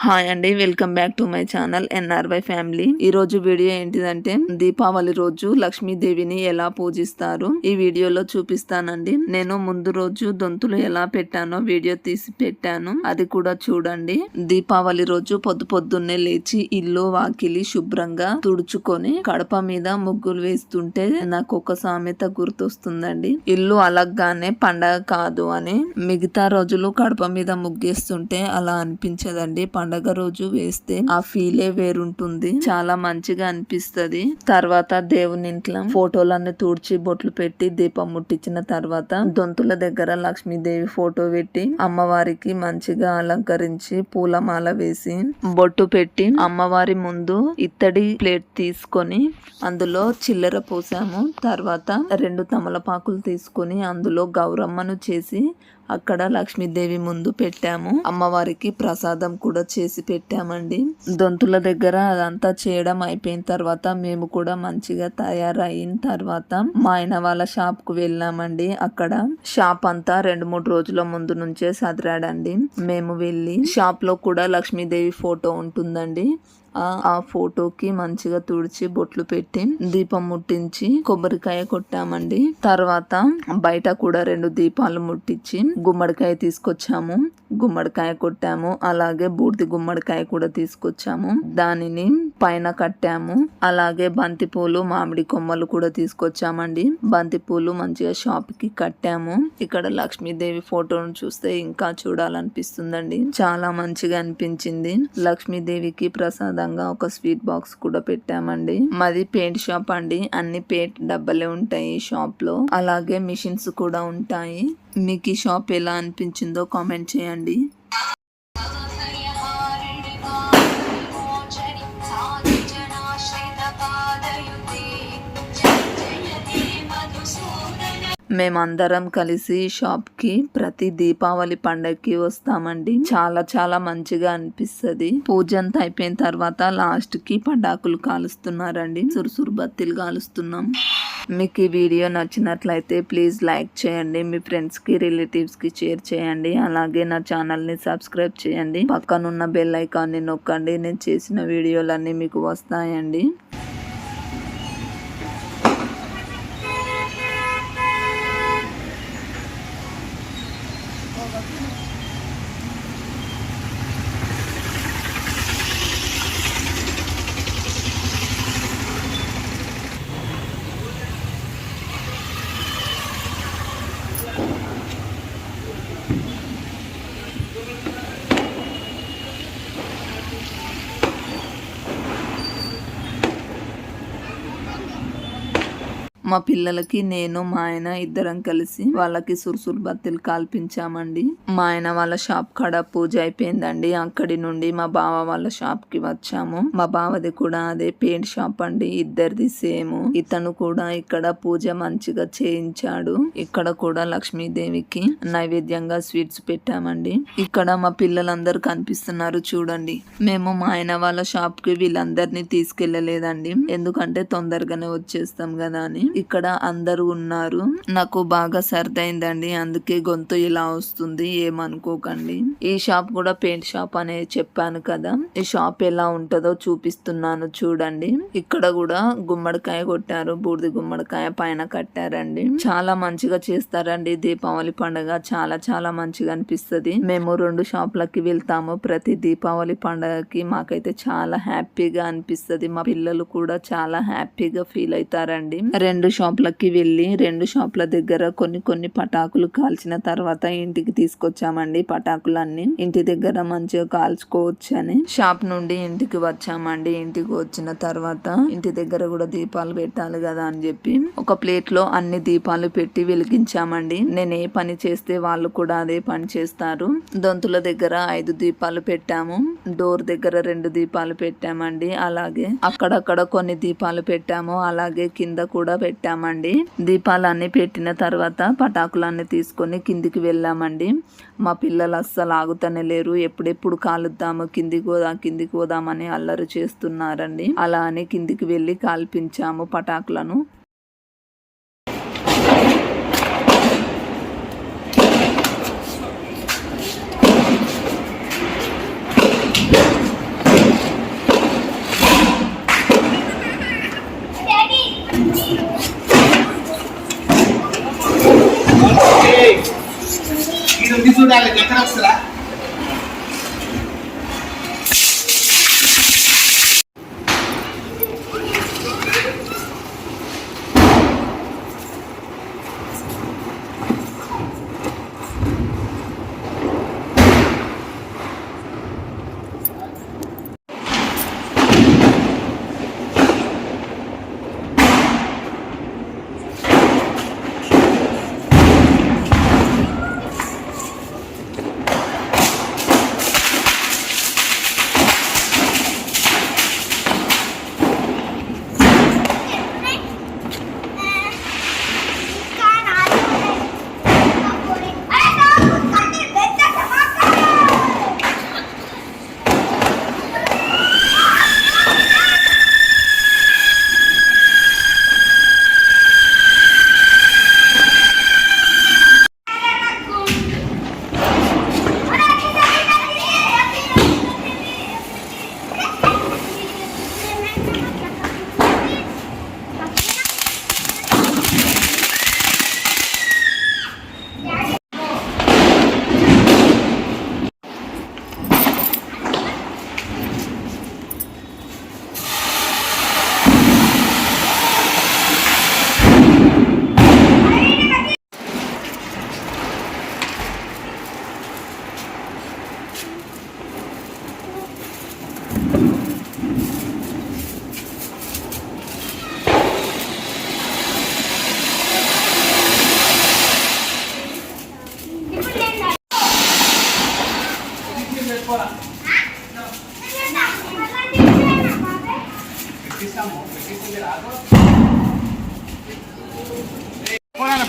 Hi అండి, welcome back to my channel ఎన్ఆర్వై family. ఈ రోజు వీడియో ఏంటిదంటే దీపావళి రోజు లక్ష్మీదేవిని ఎలా పూజిస్తారు ఈ వీడియోలో చూపిస్తానండి. నేను ముందు రోజు దొంతులు ఎలా పెట్టానో వీడియో తీసి పెట్టాను, అది కూడా చూడండి. దీపావళి రోజు పొద్దున్నే లేచి ఇల్లు వాకిలి శుభ్రంగా తుడుచుకొని కడప మీద ముగ్గులు వేస్తుంటే నాకు ఒక సామెత గుర్తొస్తుందండి. ఇల్లు అలగ్గానే పండగ కాదు అని. మిగతా రోజులు కడప మీద ముగ్గేస్తుంటే అలా అనిపించదండి, పండగ రోజు వేస్తే ఆ ఫీలే వేరుంటుంది, చాలా మంచిగా అనిపిస్తది. తర్వాత దేవుని ఇంట్లో ఫోటోలన్నీ తుడిచి బొట్లు పెట్టి దీపం ముట్టించిన తర్వాత దొంతుల దగ్గర లక్ష్మీదేవి ఫోటో పెట్టి అమ్మవారికి మంచిగా అలంకరించి పూలమాల వేసి బొట్టు పెట్టి అమ్మవారి ముందు ఇత్తడి ప్లేట్ తీసుకొని అందులో చిల్లర పోసాము. తర్వాత 2 తమలపాకులు తీసుకొని అందులో గౌరమ్మను చేసి అక్కడ లక్ష్మీదేవి ముందు పెట్టాము. అమ్మవారికి ప్రసాదం కూడా చేసి పెట్టామండి. దొంతుల దగ్గర అదంతా చేయడం అయిపోయిన తర్వాత మేము కూడా మంచిగా తయారైన తర్వాత మా ఆయన వాళ్ళ షాప్ కు వెళ్ళామండి. అక్కడ షాప్ అంతా 2-3 రోజుల ముందు నుంచే సదిరాడండి. మేము వెళ్ళి షాప్ లో కూడా లక్ష్మీదేవి ఫోటో ఉంటుందండి. ఆ ఫోటోకి మంచిగా తుడిచి బొట్లు పెట్టి దీపం ముట్టించి కొబ్బరికాయ కొట్టామండి. తర్వాత బయట కూడా 2 దీపాలు ముట్టించి గుమ్మడికాయ తీసుకొచ్చాము, గుమ్మడికాయ కొట్టాము. అలాగే బూడిది గుమ్మడికాయ కూడా తీసుకొచ్చాము, దానిని పైన కట్టాము. అలాగే బంతిపూలు మామిడి కొమ్మలు కూడా తీసుకొచ్చామండి. బంతిపూలు మంచిగా షాప్ కి కట్టాము. ఇక్కడ లక్ష్మీదేవి ఫోటోను చూస్తే ఇంకా చూడాలనిపిస్తుందండి, చాలా మంచిగా అనిపించింది. లక్ష్మీదేవికి ప్రసాదంగా ఒక స్వీట్ బాక్స్ కూడా పెట్టామండి. మాది పెయింట్ షాప్ అండి, అన్ని పెయింట్ డబ్బాలే ఉంటాయి ఈ షాప్ లో. అలాగే మిషన్స్ కూడా ఉంటాయి. మీకు ఈ షాప్ ఎలా అనిపించిందో కామెంట్ చేయండి. మేమందరం కలిసి షాప్ కి ప్రతి దీపావళి పండగకి వస్తామండి. చాలా చాలా మంచిగా అనిపిస్తది. పూజ అంతా అయిపోయిన తర్వాత లాస్ట్ కి పటాకులు కాలుస్తున్నారండి, సురుసురు బత్తిలు కాలుస్తున్నాం. మీకు ఈ వీడియో నచ్చినట్లయితే ప్లీజ్ లైక్ చేయండి, మీ ఫ్రెండ్స్ కి రిలేటివ్స్ కి షేర్ చేయండి. అలాగే నా ఛానల్ ని సబ్స్క్రైబ్ చేయండి, పక్కనున్న బెల్ ఐకాన్ ని నొక్కండి. నేను చేసిన వీడియోలన్నీ మీకు వస్తాయండి. మా పిల్లలకి నేను మా ఆయన ఇద్దరం కలిసి వాళ్ళకి సురుసురు బత్తిలు కాల్పించామండి. మా ఆయన వాళ్ళ షాప్ కాడ పూజ అయిపోయిందండి. అక్కడి నుండి మా బావ వాళ్ళ షాప్ కి వచ్చాము. మా బావది కూడా అదే పెయింట్ షాప్ అండి, ఇద్దరిది సేమ్. ఇతను కూడా ఇక్కడ పూజ మంచిగా చేయించాడు. ఇక్కడ కూడా లక్ష్మీదేవికి నైవేద్యంగా స్వీట్స్ పెట్టామండి. ఇక్కడ మా పిల్లలందరూ కనిపిస్తున్నారు చూడండి. మేము మా ఆయన వాళ్ళ షాప్ కి వీళ్ళందరినీ తీసుకెళ్లలేదండి, ఎందుకంటే తొందరగానే వచ్చేస్తాం కదా అని. ఇక్కడ అందరూ ఉన్నారు. నాకు బాగా సర్దైందండి, అందుకే గొంతు ఇలా వస్తుంది, ఏమనుకోకండి. ఈ షాప్ కూడా పెయింట్ షాప్ అనే చెప్పాను కదా, ఈ షాప్ ఎలా ఉంటుందో చూపిస్తున్నాను చూడండి. ఇక్కడ కూడా గుమ్మడికాయ కొట్టారు, బూడిది గుమ్మడికాయ పైన కట్టారండి. చాలా మంచిగా చేస్తారండి దీపావళి పండుగ, చాలా చాలా మంచిగా అనిపిస్తది. మేము 2 షాపులకి వెళ్తాము ప్రతి దీపావళి పండుగకి. మాకైతే చాలా హ్యాపీగా అనిపిస్తది, మా పిల్లలు కూడా చాలా హ్యాపీగా ఫీల్ అవుతారండి. 2 షాపులకి వెళ్ళి 2 షాపుల దగ్గర కొన్ని పటాకులు కాల్చిన తర్వాత ఇంటికి తీసుకొచ్చామండి. పటాకులన్నీ ఇంటి దగ్గర మంచిగా కాల్చుకోవచ్చు అని షాప్ నుండి ఇంటికి వచ్చామండి. ఇంటికి వచ్చిన తర్వాత ఇంటి దగ్గర కూడా దీపాలు పెట్టాలి కదా అని చెప్పి ఒక ప్లేట్ లో అన్ని దీపాలు పెట్టి వెలిగించామండి. నేను ఏ పని చేస్తే వాళ్ళు కూడా అదే పని చేస్తారు. దొంతుల దగ్గర 5 దీపాలు పెట్టాము, డోర్ దగ్గర 2 దీపాలు పెట్టామండి. అలాగే అక్కడక్కడ కొన్ని దీపాలు పెట్టాము, అలాగే కింద కూడా పెట్టామండి. దీపాలన్నీ పెట్టిన తర్వాత పటాకులన్నీ తీసుకొని కిందికి వెళ్ళామండి. మా పిల్లలు అస్సలు ఆగుతూనే లేరు, ఎప్పుడెప్పుడు కాలుద్దాము, కిందికి పోదామని అల్లరి చేస్తున్నారండి. అలా అని కిందికి వెళ్ళి కాల్పించాము పటాకులను.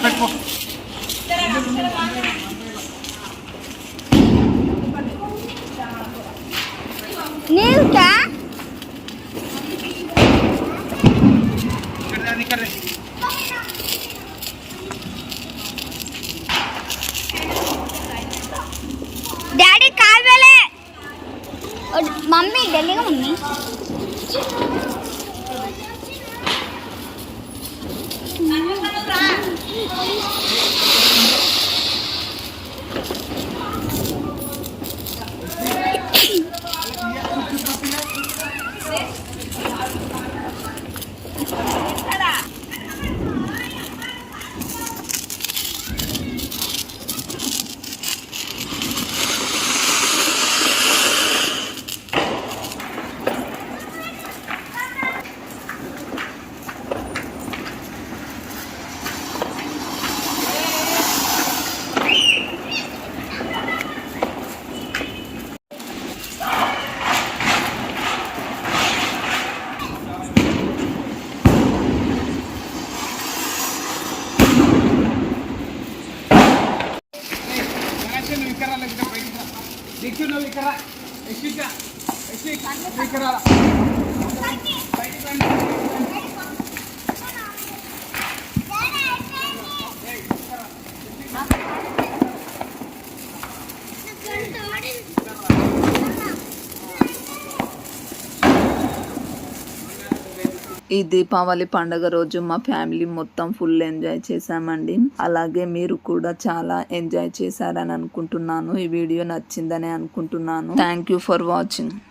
పెట్టుకో. డాడీ కాల్వలే మమ్మీ ఢిల్లీగా మమ్మీ ఈ దీపావళి పండుగ రోజు మా ఫ్యామిలీ మొత్తం ఫుల్ ఎంజాయ్ చేశామండి. అలాగే మీరు కూడా చాలా ఎంజాయ్ చేశారని అనుకుంటున్నాను. ఈ వీడియో నచ్చిందని అనుకుంటున్నాను. Thank you for watching.